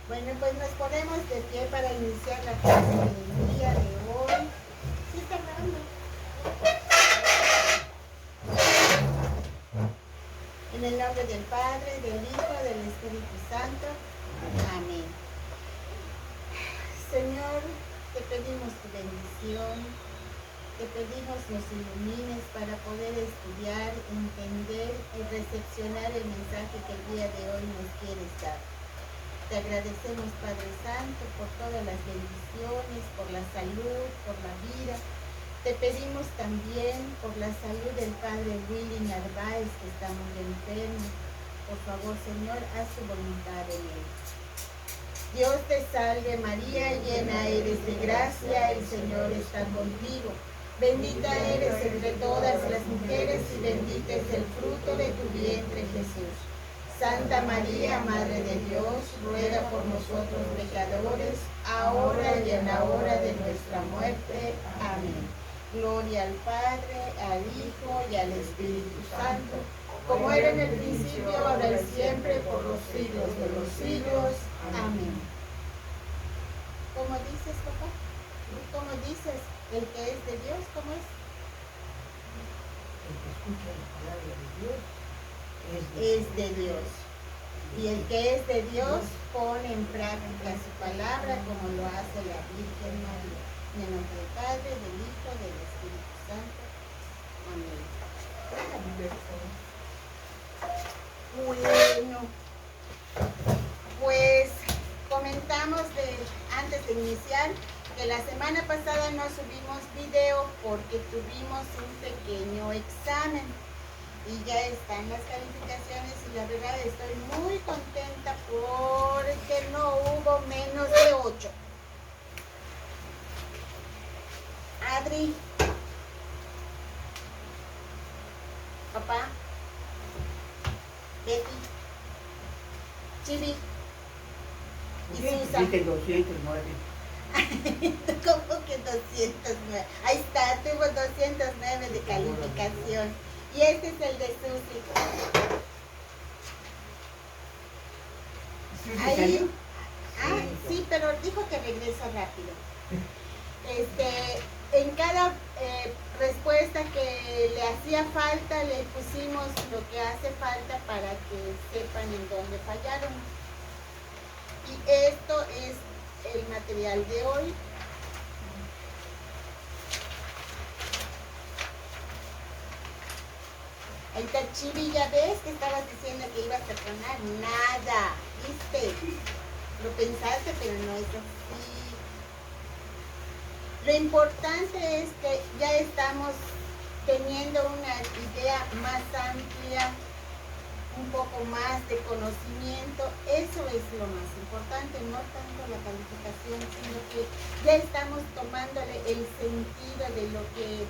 Bueno, pues nos ponemos de pie para iniciar la clase del día de hoy. ¿Sí está grabando? En el nombre del Padre, del Hijo, del Espíritu Santo. Amén. Señor, te pedimos tu bendición, te pedimos nos ilumines para poder estudiar, entender y recepcionar el mensaje que el día de hoy nos quieres dar. Te agradecemos, Padre Santo, por todas las bendiciones, por la salud, por la vida. Te pedimos también por la salud del Padre Willy Narváez, que está muy enfermo. Por favor, Señor, haz tu voluntad en él. Dios te salve María, llena eres de gracia, el Señor está contigo. Bendita eres entre todas las mujeres y bendito es el fruto de tu vientre, Jesús. Santa María, Madre de Dios, ruega por nosotros pecadores, ahora y en la hora de nuestra muerte. Amén. Gloria al Padre, al Hijo y al Espíritu Santo, como era en el principio, ahora y siempre, por los siglos de los siglos. Amén. ¿Cómo dices, papá? ¿Cómo dices? ¿El que es de Dios? ¿Cómo es? El que escucha la palabra de Dios Es de Dios. Y el que es de Dios pone en práctica su palabra como lo hace la Virgen María. En el nombre del Padre, del Hijo, del Espíritu Santo. Amén. Bueno, pues comentamos antes de iniciar que la semana pasada no subimos video porque tuvimos un pequeño examen y ya están las calificaciones y la verdad estoy muy contenta porque no hubo menos de 8. Adri, papá, Betty, Chibi y Susa. dice 209. ¿Cómo que 209? Ahí está, tuvo 209 de calificación. Y este es el de Susi. Ahí. Ah, sí, pero dijo que regreso rápido. En cada respuesta que le hacía falta, le pusimos lo que hace falta para que sepan en dónde fallaron. Y esto es el material de hoy. Ahí está Chibi, ya ves que estabas diciendo que ibas a tronar. Nada, ¿viste? Lo pensaste, pero no es así. Lo importante es que ya estamos teniendo una idea más amplia, un poco más de conocimiento. Eso es lo más importante, no tanto la calificación, sino que ya estamos tomándole el sentido de lo que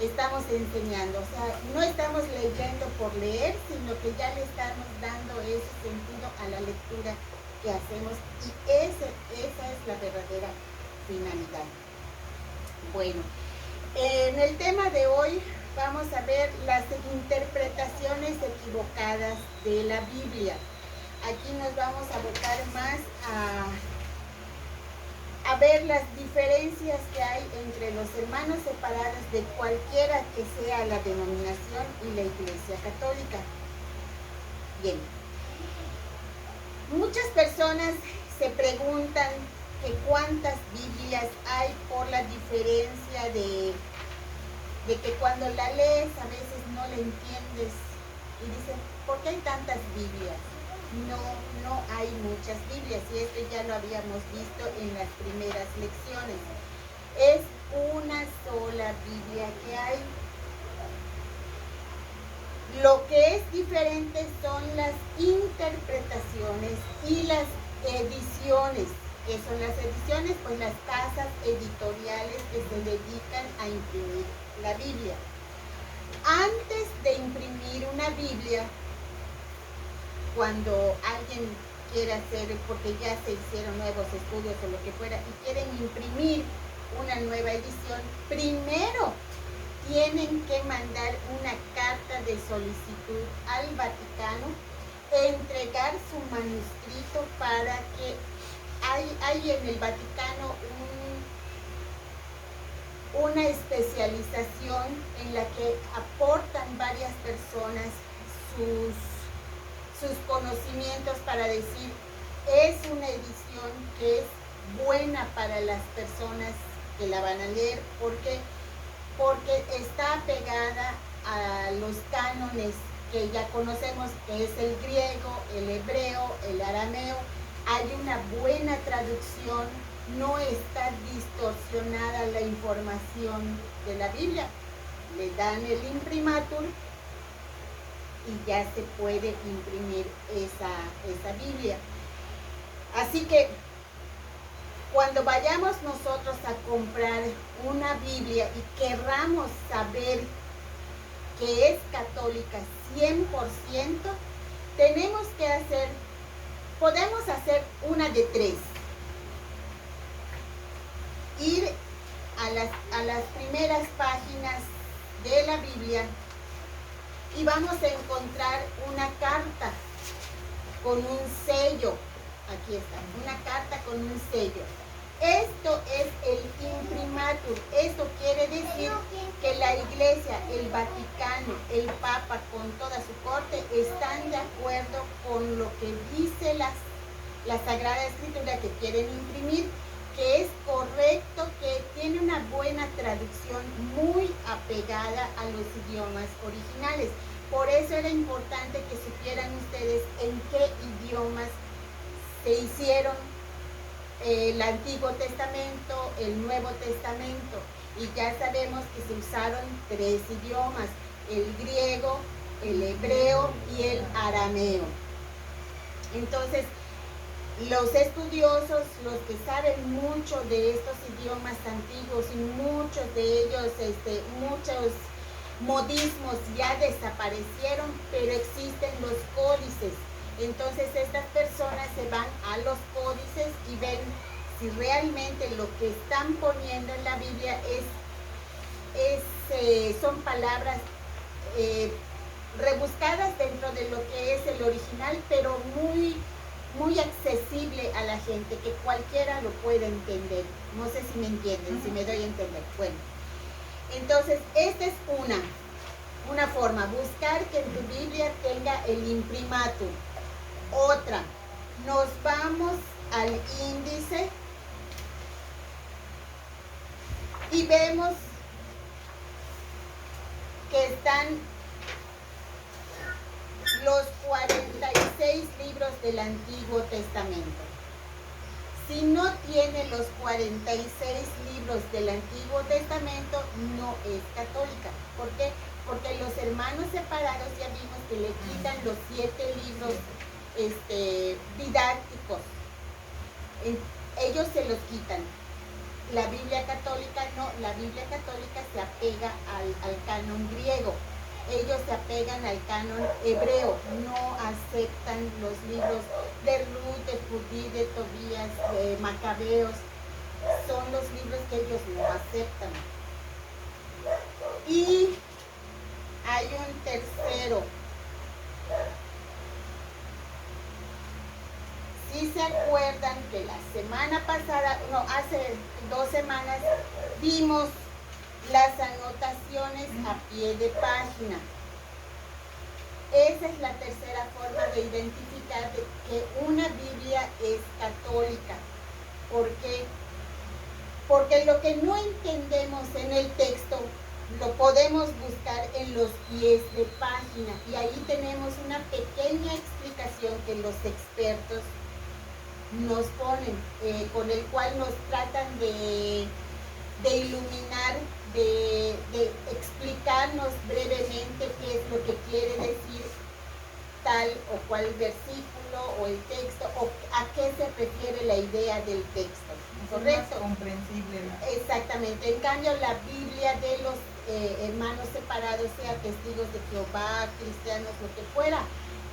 estamos enseñando. O sea, no estamos leyendo por leer, sino que ya le estamos dando ese sentido a la lectura que hacemos y esa es la verdadera finalidad. Bueno, en el tema de hoy vamos a ver las interpretaciones equivocadas de la Biblia. Aquí nos vamos a abocar más a ver las diferencias que hay entre los hermanos separados de cualquiera que sea la denominación y la Iglesia Católica. Bien, muchas personas se preguntan que cuántas Biblias hay por la diferencia de que cuando la lees a veces no la entiendes y dicen, ¿por qué hay tantas Biblias? No hay muchas Biblias y esto ya lo habíamos visto en las primeras lecciones. Es una sola Biblia que hay. Lo que es diferente son las interpretaciones y las ediciones. ¿Qué son las ediciones? Pues las casas editoriales que se dedican a imprimir la Biblia. Antes de imprimir una Biblia, cuando alguien quiere hacer, porque ya se hicieron nuevos estudios o lo que fuera, y quieren imprimir una nueva edición, primero tienen que mandar una carta de solicitud al Vaticano, entregar su manuscrito para que hay en el Vaticano una especialización en la que aportan varias personas sus conocimientos para decir, es una edición que es buena para las personas que la van a leer, porque está apegada a los cánones que ya conocemos, que es el griego, el hebreo, el arameo. Hay una buena traducción, no está distorsionada la información de la Biblia. Le dan el imprimatur y ya se puede imprimir esa Biblia. Así que cuando vayamos nosotros a comprar una Biblia y querramos saber que es católica 100%, podemos hacer una de tres. Ir a las primeras páginas de la Biblia y vamos a encontrar una carta con un sello. Aquí está, una carta con un sello. Esto es el imprimatur. Esto quiere decir que la Iglesia, el Vaticano, el Papa con toda su corte están de acuerdo con lo que dice la Sagrada Escritura que quieren imprimir, que es correcto, que tiene una buena traducción muy apegada a los idiomas originales. Por eso era importante que supieran ustedes en qué idiomas se hicieron el Antiguo Testamento, el Nuevo Testamento, y ya sabemos que se usaron 3 idiomas, el griego, el hebreo y el arameo. Entonces, los estudiosos, los que saben mucho de estos idiomas antiguos, y muchos de ellos, muchos modismos ya desaparecieron, pero existen los códices. Entonces estas personas se van a los códices y ven si realmente lo que están poniendo en la Biblia son palabras rebuscadas dentro de lo que es el original, pero muy accesible a la gente, que cualquiera lo puede entender. No sé si me entienden, si me doy a entender. Bueno, entonces esta es una forma, buscar que en tu Biblia tenga el imprimatur. Otra, nos vamos al índice y vemos que están los 46 libros del Antiguo Testamento. Si no tiene los 46 libros del Antiguo Testamento, no es católica. ¿Por qué? Porque los hermanos separados ya vimos que le quitan los 7 libros didácticos. Ellos se los quitan. La Biblia católica no, la Biblia católica se apega al canon griego. Ellos se apegan al canon hebreo, no aceptan los libros de Ruth, de Judí, de Tobías, de Macabeos. Son los libros que ellos no aceptan. Y hay un tercero. Si se acuerdan que la semana pasada, no, hace 2 semanas, vimos las anotaciones a pie de página. Esa es la tercera forma de identificar que una Biblia es católica. ¿Por qué? Porque lo que no entendemos en el texto lo podemos buscar en los pies de página, y ahí tenemos una pequeña explicación que los expertos nos ponen, con el cual nos tratan de iluminar, de explicarnos brevemente qué es lo que quiere decir tal o cual versículo o el texto, o a qué se refiere la idea del texto. ¿Correcto? Es más comprensible, ¿no? Exactamente. En cambio, la Biblia de los hermanos separados, sea testigos de Jehová, cristianos, lo que fuera,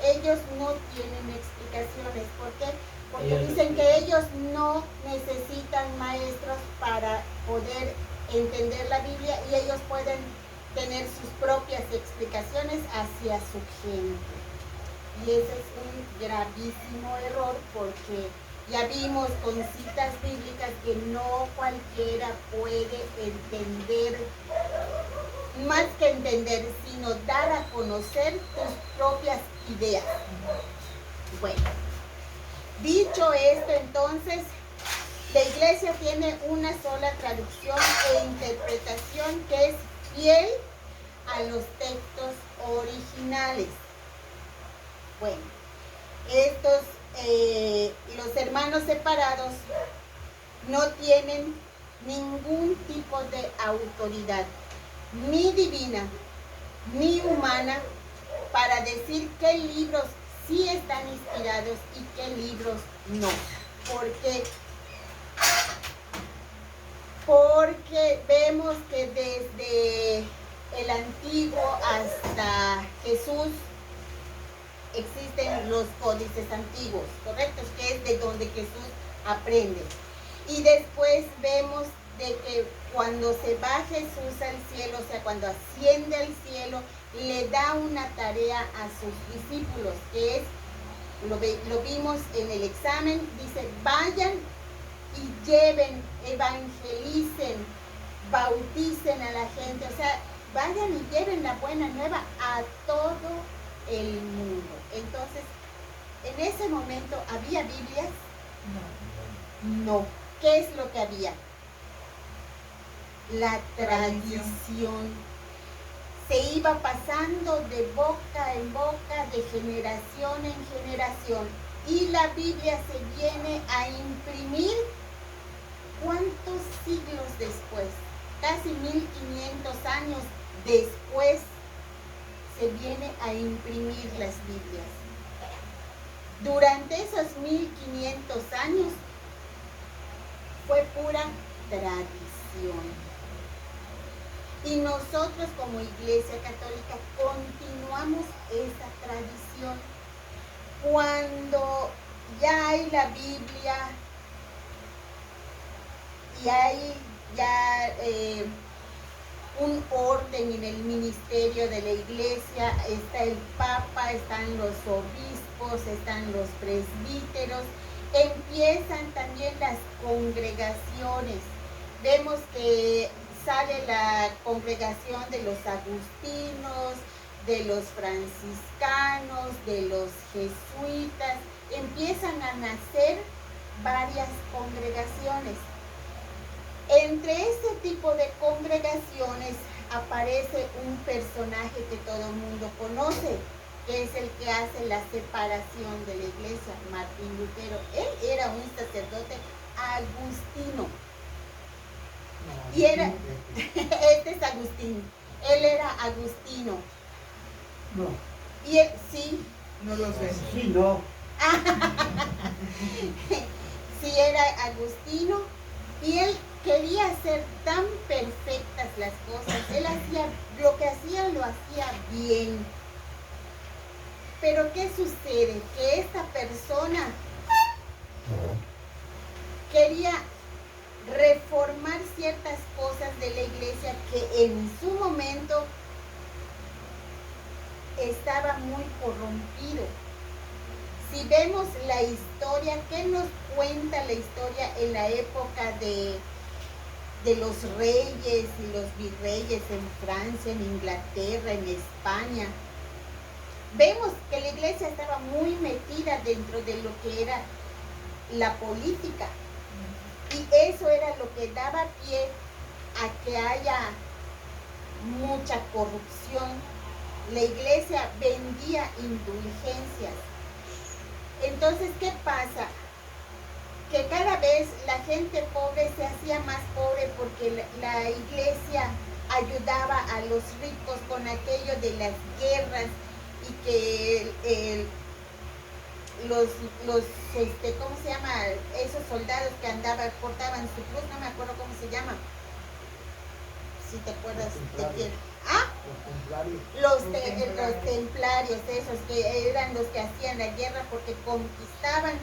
ellos no tienen explicaciones. ¿Por qué? Porque dicen que ellos no necesitan maestros para poder entender la Biblia, y ellos pueden tener sus propias explicaciones hacia su gente. Y ese es un gravísimo error, porque Ya vimos con citas bíblicas que no cualquiera puede entender, más que entender, sino dar a conocer tus propias ideas. Bueno, dicho esto, entonces, la iglesia tiene una sola traducción e interpretación que es fiel a los textos originales. Bueno, los hermanos separados no tienen ningún tipo de autoridad, ni divina, ni humana, para decir qué libros sí están inspirados y qué libros no. ¿Por qué? Porque vemos que desde el antiguo hasta Jesús existen los códices antiguos, ¿correcto? Que es de donde Jesús aprende. Y después vemos de que cuando se va Jesús al cielo, o sea, cuando asciende al cielo, le da una tarea a sus discípulos, que es, lo vimos en el examen, dice, vayan y lleven, evangelicen, bauticen a la gente, o sea, vayan y lleven la buena nueva a todo el mundo. Entonces, en ese momento, ¿había Biblias? No. ¿Qué es lo que había? La tradición. Se iba pasando de boca en boca, de generación en generación. Y la Biblia se viene a imprimir, ¿cuántos siglos después? Casi 1500 años después se viene a imprimir las Biblias. Durante esos 1500 años fue pura tradición. Y nosotros como Iglesia Católica continuamos esa tradición. Cuando ya hay la Biblia y hay ya un orden en el ministerio de la Iglesia, está el Papa, están los obispos, están los presbíteros, empiezan también las congregaciones. Vemos que sale la congregación de los agustinos, de los franciscanos, de los jesuitas, empiezan a nacer varias congregaciones. Entre ese tipo de congregaciones aparece un personaje que todo el mundo conoce, que es el que hace la separación de la iglesia, Martín Lutero. Él era un sacerdote agustino. Y era, este es Agustín, él era agustino. No. Y él, sí. No lo sé. Sí, no. Sí, era agustino. Y él quería hacer tan perfectas las cosas. Él hacía, lo que hacía, lo hacía bien. Pero ¿qué sucede? Que esta persona quería reformar ciertas cosas de la iglesia que en su momento estaba muy corrompido. Si vemos la historia, ¿qué nos cuenta la historia en la época de los reyes y los virreyes en Francia, en Inglaterra, en España? Vemos que la iglesia estaba muy metida dentro de lo que era la política. Y eso era lo que daba pie a que haya mucha corrupción. La iglesia vendía indulgencias. Entonces, ¿qué pasa? Que cada vez la gente pobre se hacía más pobre porque la iglesia ayudaba a los ricos con aquello de las guerras y que ¿cómo se llama? Esos soldados que andaban, portaban su cruz, no me acuerdo cómo se llama. Si te acuerdas de quién. ¿Ah? Los templarios, esos que eran los que hacían la guerra porque conquistaban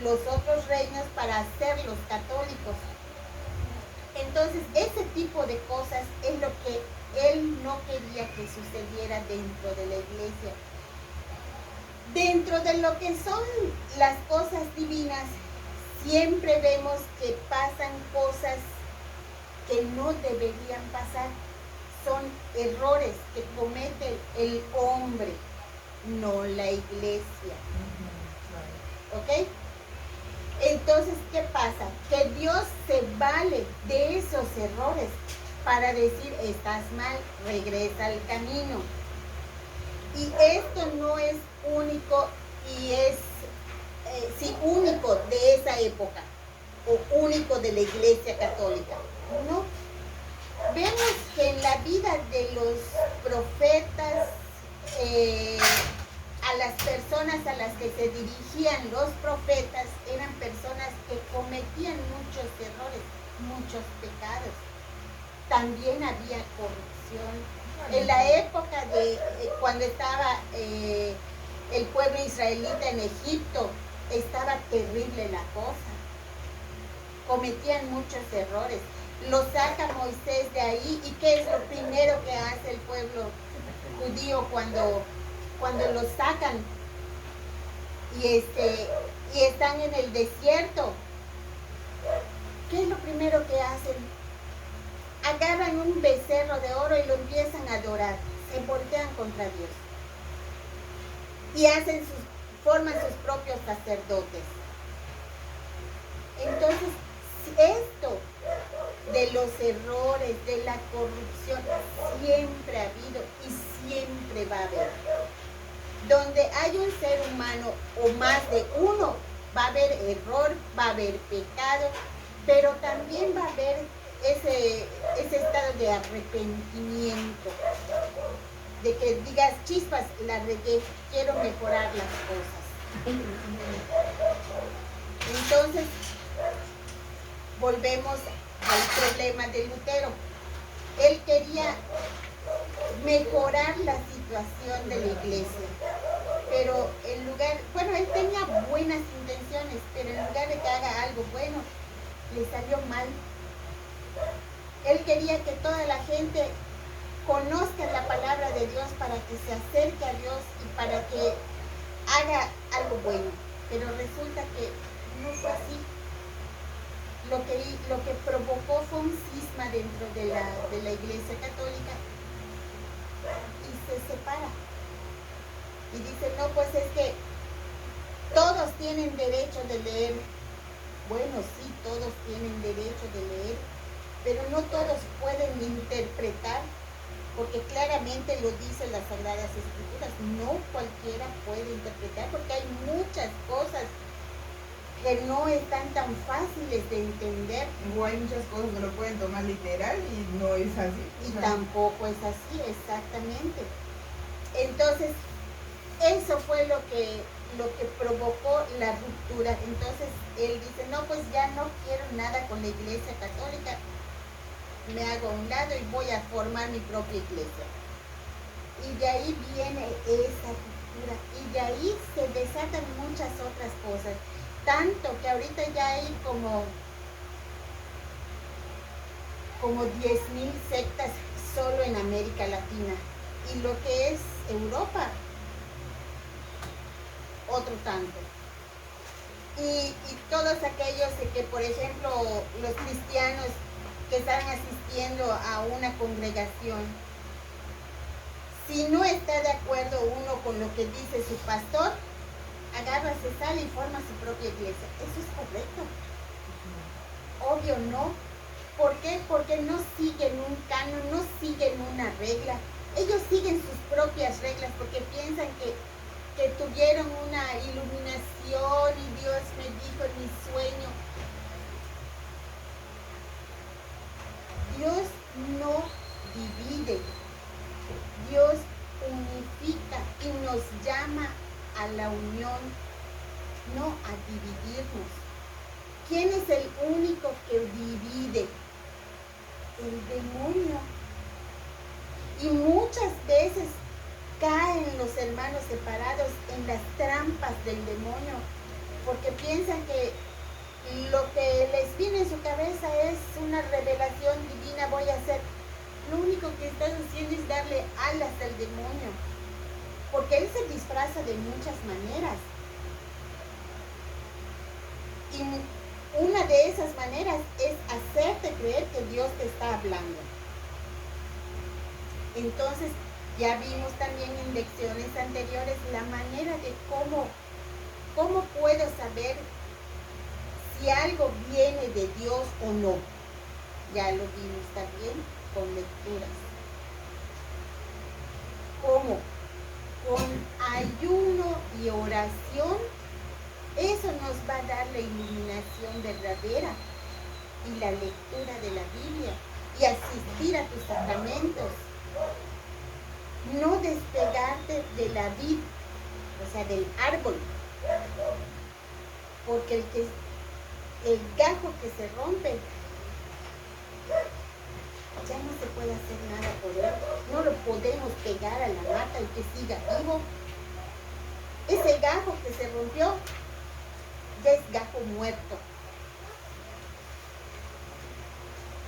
los otros reinos para hacerlos católicos. Entonces, ese tipo de cosas es lo que él no quería que sucediera dentro de la iglesia. Dentro de lo que son las cosas divinas, siempre vemos que pasan cosas que no deberían pasar. Son errores que comete el hombre, no la iglesia. ¿Ok? Entonces, ¿qué pasa? Que Dios se vale de esos errores para decir, estás mal, regresa al camino. Y esto no es único y es, sí, único de esa época o único de la Iglesia Católica. No. Vemos que en la vida de los profetas, a las personas a las que se dirigían los profetas eran personas que cometían muchos errores, muchos pecados. También había corrupción. En la época de cuando estaba el pueblo israelita en Egipto, estaba terrible la cosa. Cometían muchos errores. Lo saca Moisés de ahí, y ¿qué es lo primero que hace el pueblo judío cuando los sacan y están en el desierto? ¿Qué es lo primero que hacen? Agarran un becerro de oro y lo empiezan a adorar, se voltean contra Dios y forman sus propios sacerdotes. Entonces, esto de los errores, de la corrupción, siempre ha habido y siempre va a haber. Donde hay un ser humano o más de uno, va a haber error, va a haber pecado, pero también va a haber ese estado de arrepentimiento, de que digas, chispas, la regué, quiero mejorar las cosas. Entonces, volvemos al problema de Lutero. Él quería mejorar la situación de la iglesia, pero en lugar, bueno, él tenía buenas intenciones, pero en lugar de que haga algo bueno, le salió mal. Él quería que toda la gente conozca la palabra de Dios para que se acerque a Dios y para que haga algo bueno, pero resulta que no fue así. Lo que provocó fue un cisma dentro de la Iglesia Católica y se separa. Y dice, no, pues es que todos tienen derecho de leer. Bueno, sí, todos tienen derecho de leer, pero no todos pueden interpretar, porque claramente lo dicen las Sagradas Escrituras. No cualquiera puede interpretar, porque hay muchas cosas que no están tan fáciles de entender. O hay muchas cosas que lo pueden tomar literal y no es así. Y tampoco es así, exactamente. Entonces, eso fue lo que provocó la ruptura. Entonces, él dice, no, pues ya no quiero nada con la Iglesia Católica, me hago a un lado y voy a formar mi propia iglesia. Y de ahí viene esa ruptura, y de ahí se desatan muchas otras cosas. Tanto que ahorita ya hay como 10,000 sectas solo en América Latina. Y lo que es Europa, otro tanto. Y todos aquellos que, por ejemplo, los cristianos que están asistiendo a una congregación, si no está de acuerdo uno con lo que dice su pastor, agarra, se sale y forma su propia iglesia. ¿Eso es correcto? Obvio no. ¿Por qué? Porque no siguen un canon, no siguen una regla. Ellos siguen sus propias reglas porque piensan que tuvieron una iluminación y Dios me dijo en mi sueño. Dios no divide, Dios unifica y nos llama a la unión, no a dividirnos. ¿Quién es el único que divide? El demonio. Y muchas veces caen los hermanos separados en las trampas del demonio, porque piensan que lo que les viene en su cabeza es una revelación divina, voy a hacer. Lo único que estás haciendo es darle alas al demonio, porque él se disfraza de muchas maneras. de esas maneras es hacerte creer que Dios te está hablando. Entonces, ya vimos también en lecciones anteriores la manera de cómo puedo saber si algo viene de Dios o no. Ya lo vimos también con lecturas. ¿Cómo? Con ayuno y oración, eso nos va a dar la iluminación verdadera y la lectura de la Biblia y asistir a tus sacramentos. No despegarte de la vid, o sea, del árbol, porque el gajo que se rompe, ya no se puede hacer nada por él. No lo podemos pegar a la mata y que siga vivo. Ese gajo que se rompió ya es gajo muerto.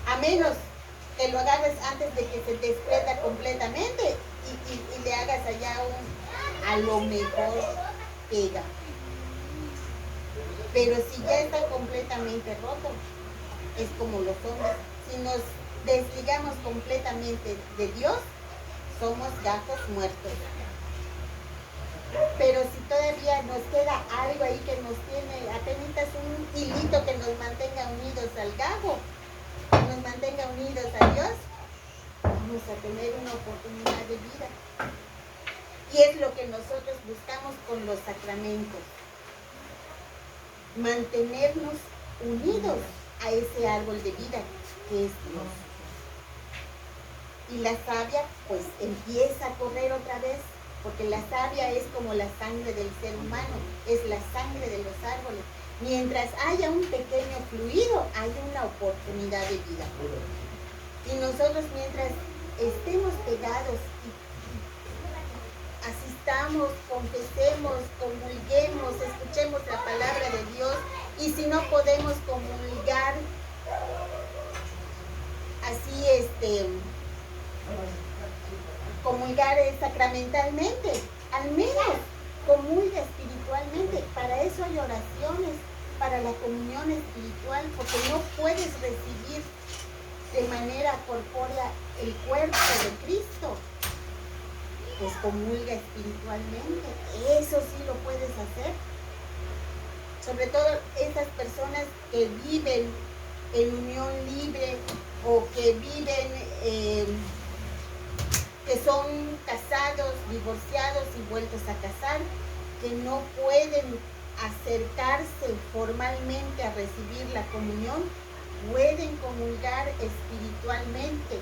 A menos que lo agarres antes de que se desprenda completamente y le hagas allá a lo mejor pega. Pero si ya está completamente roto, es como los hombres. Si nos desligamos completamente de Dios, somos gajos muertos. Pero si todavía nos queda algo ahí que nos tiene, apenas un hilito que nos mantenga unidos al gajo, nos mantenga unidos a Dios, vamos a tener una oportunidad de vida. Y es lo que nosotros buscamos con los sacramentos. Mantenernos unidos a ese árbol de vida que es Dios. Y la savia pues empieza a correr otra vez, porque la savia es como la sangre del ser humano, es la sangre de los árboles. Mientras haya un pequeño fluido, hay una oportunidad de vida. Y nosotros mientras estemos pegados y asistamos, confesemos, comulguemos, escuchemos la palabra de Dios, y si no podemos comulgar así, comulgar sacramentalmente, al menos comulga espiritualmente. Para eso hay oraciones, para la comunión espiritual, porque no puedes recibir de manera corpórea el cuerpo de Cristo. Pues comulga espiritualmente, eso sí lo puedes hacer. Sobre todo esas personas que viven en unión libre o que viven, que son casados, divorciados y vueltos a casar, que no pueden acercarse formalmente a recibir la comunión, pueden comulgar espiritualmente.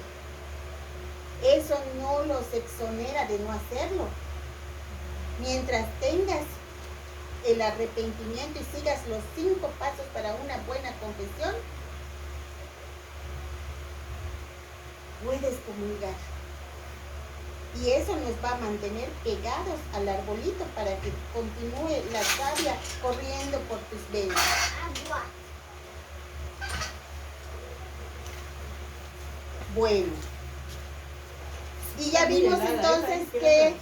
Eso no los exonera de no hacerlo. Mientras tengas el arrepentimiento y sigas los 5 pasos para una buena confesión, puedes comulgar. Y eso nos va a mantener pegados al arbolito para que continúe la savia corriendo por tus venas. Bueno. Y ya vimos entonces que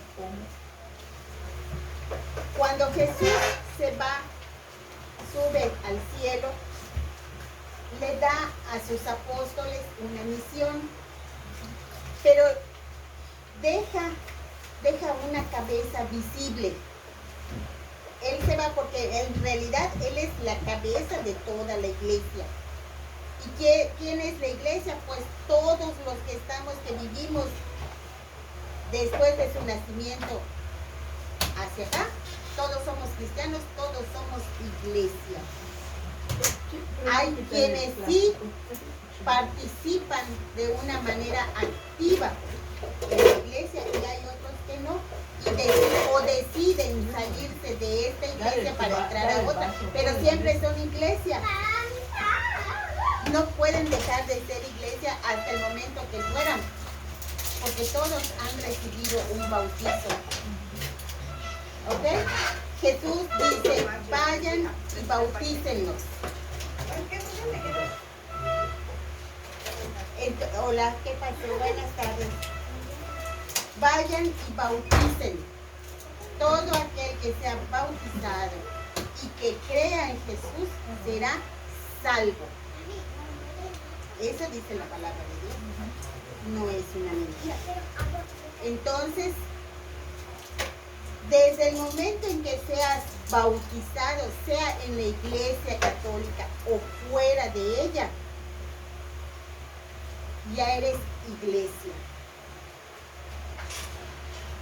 cuando Jesús sube al cielo, le da a sus apóstoles una misión, pero deja una cabeza visible. Él se va porque en realidad Él es la cabeza de toda la iglesia. ¿Y quién es la iglesia? Pues todos los que vivimos después de su nacimiento hacia acá, todos somos cristianos, todos somos iglesia. Hay quienes sí participan de una manera activa en la iglesia y hay otros que no, o deciden salirse de esta iglesia para entrar a otra, pero siempre son iglesia. No pueden dejar de ser iglesia hasta el momento que mueran, porque todos han recibido un bautizo. ¿Ok? Jesús dice, vayan y bautícenlos. Hola, ¿qué pasó? Buenas tardes. Vayan y bauticen. Todo aquel que sea bautizado y que crea en Jesús será salvo. Eso dice la palabra de Dios. No es una mentira. Entonces, desde el momento en que seas bautizado, sea en la iglesia católica o fuera de ella, ya eres iglesia.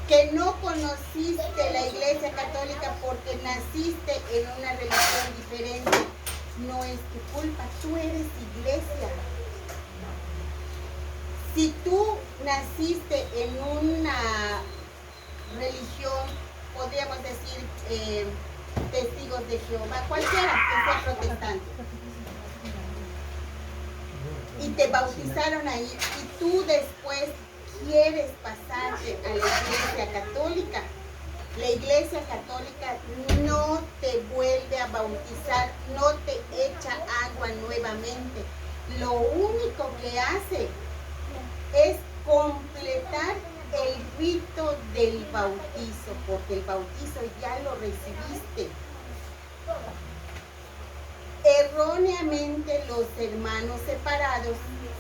Que no conociste la iglesia católica porque naciste en una religión diferente, no es tu culpa, tú eres iglesia. Si tú naciste en una religión, podríamos decir testigos de Jehová, cualquiera que sea protestante, y te bautizaron ahí, y tú después quieres pasarte a la iglesia católica, la iglesia católica no te vuelve a bautizar, no te echa agua nuevamente. Lo único que hace es completar el rito del bautizo, porque el bautizo ya lo recibiste. Erróneamente los hermanos separados,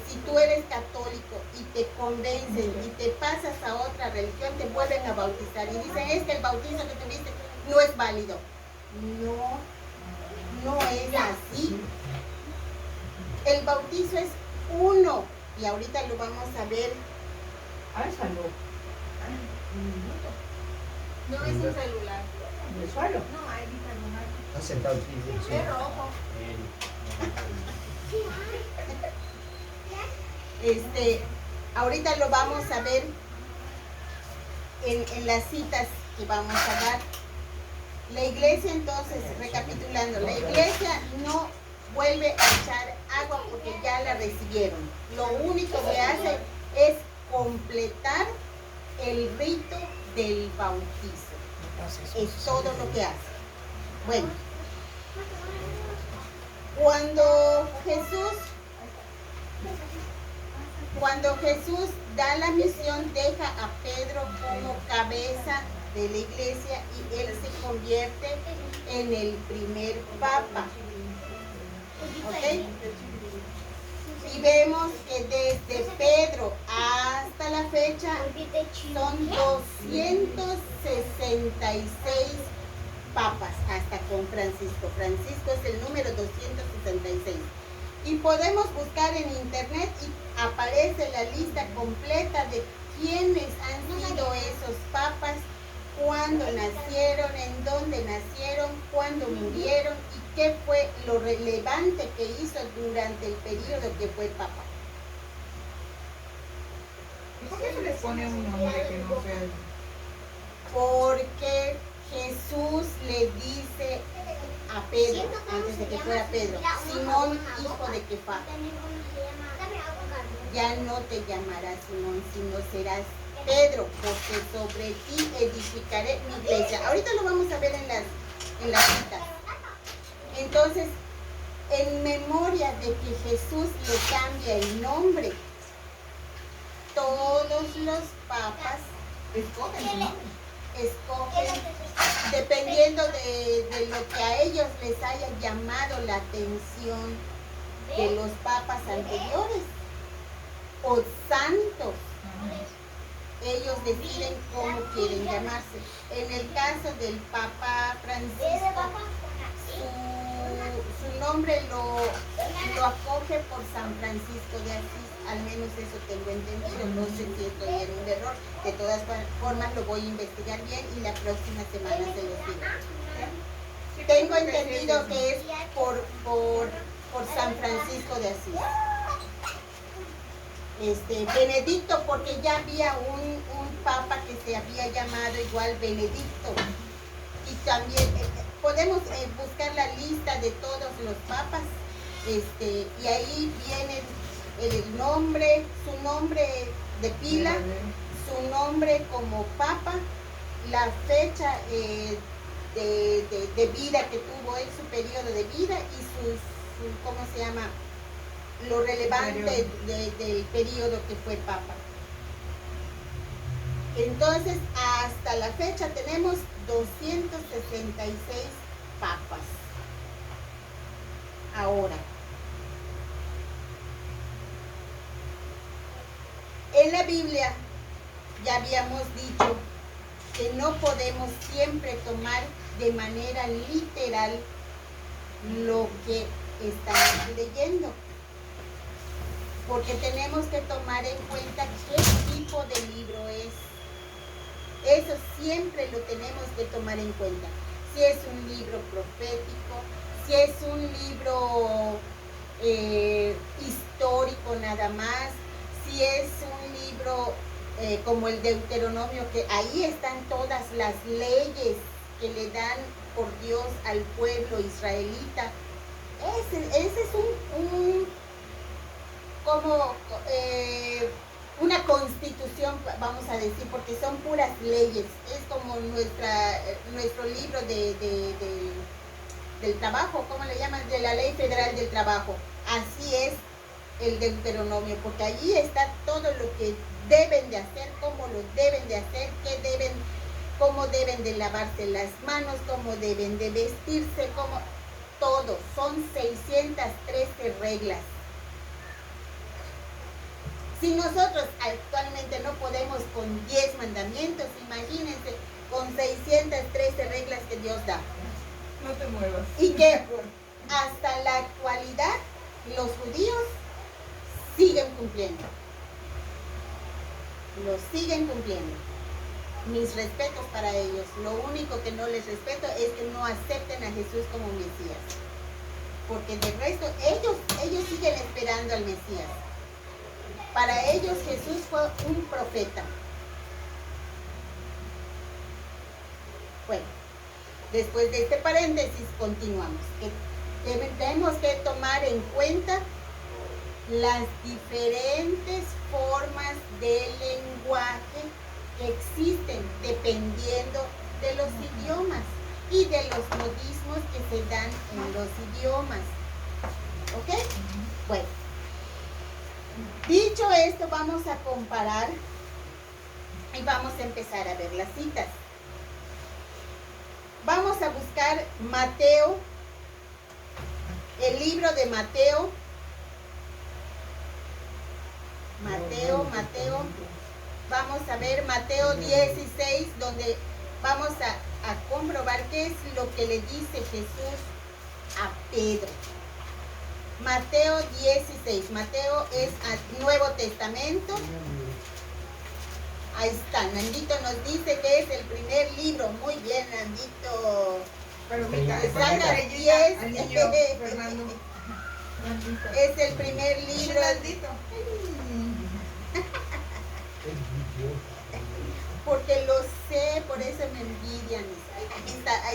si tú eres católico y te convencen y te pasas a otra religión, te vuelven a bautizar y dicen, es que el bautizo que tuviste no es válido. No es así. El bautizo es uno, y ahorita lo vamos a ver. Álzalo. No es un celular. ¿En el suelo? No, ahí está nomás. Está sentado aquí. Es rojo. Ahorita lo vamos a ver en las citas que vamos a dar. La iglesia, entonces, recapitulando, la iglesia no vuelve a echar agua porque ya la recibieron. Lo único que hace es completar el rito del bautizo. Es todo lo que hace. Bueno, cuando Jesús da la misión, deja a Pedro como cabeza de la iglesia y él se convierte en el primer papa. ¿Ok? Y vemos que desde Pedro hasta la fecha son 266 papas, hasta con Francisco. Francisco es el número 266. Y podemos buscar en internet y aparece la lista completa de quiénes han sido esos papas, cuándo nacieron, en dónde nacieron, cuándo murieron y qué fue lo relevante que hizo durante el periodo que fue papa. ¿Y por qué se les pone un nombre que no sea el... Porque Jesús le dice a Pedro, antes de que fuera Pedro, Simón, hijo de Kefá, ya no te llamarás Simón, sino serás Pedro, porque sobre ti edificaré mi iglesia. Ahorita lo vamos a ver en las citas. Entonces, en memoria de que Jesús le cambia el nombre, todos los papas escogen, dependiendo de lo que a ellos les haya llamado la atención de los papas anteriores o santos. Ellos deciden cómo quieren llamarse. En el caso del Papa Francisco, su nombre lo acoge por San Francisco de Asís, al menos eso tengo entendido, no sé si estoy en un error, de todas formas lo voy a investigar bien y la próxima semana se los digo. Tengo entendido que es por San Francisco de Asís. Benedicto, porque ya había un papa que se había llamado igual Benedicto, y también podemos buscar la lista de todos los papas, y ahí viene el nombre, su nombre de pila, su nombre como papa, la fecha de vida que tuvo él, su periodo de vida y su ¿cómo se llama? Lo relevante del periodo que fue papa. Entonces, hasta la fecha tenemos 266 papas. Ahora, En la Biblia ya habíamos dicho que no podemos siempre tomar de manera literal lo que estamos leyendo, porque tenemos que tomar en cuenta qué tipo de libro es. Eso siempre lo tenemos que tomar en cuenta. Si es un libro profético, si es un libro histórico nada más, si es un libro como el Deuteronomio, que ahí están todas las leyes que le dan por Dios al pueblo israelita. Ese es una constitución, vamos a decir, porque son puras leyes. Es como nuestro libro del trabajo, ¿cómo le llaman? De la Ley Federal del Trabajo. Así es el Deuteronomio, porque allí está todo lo que deben de hacer, cómo lo deben de hacer, cómo deben de lavarse las manos, cómo deben de vestirse, todo. Son 613 reglas. Si nosotros actualmente no podemos con 10 mandamientos, imagínense con 613 reglas que Dios da. No te muevas. Y que hasta la actualidad los judíos siguen cumpliendo. Los siguen cumpliendo. Mis respetos para ellos. Lo único que no les respeto es que no acepten a Jesús como Mesías. Porque de resto, ellos siguen esperando al Mesías. Para ellos Jesús fue un profeta. Bueno, después de este paréntesis continuamos. Tenemos que tomar en cuenta las diferentes formas de lenguaje que existen dependiendo de los idiomas y de los modismos que se dan en los idiomas. ¿Ok? Bueno, dicho esto, vamos a comparar y vamos a empezar a ver las citas. Vamos a buscar Mateo, el libro de Mateo. Vamos a ver Mateo 16, donde vamos a comprobar qué es lo que le dice Jesús a Pedro. Mateo 16. Mateo es Nuevo Testamento. Ahí está. Nandito nos dice que es el primer libro. Muy bien, Nandito. Pero Saca 10. al niño Fernando. Es el primer libro. Nandito. Porque lo sé, por eso me envidian. Ahí está.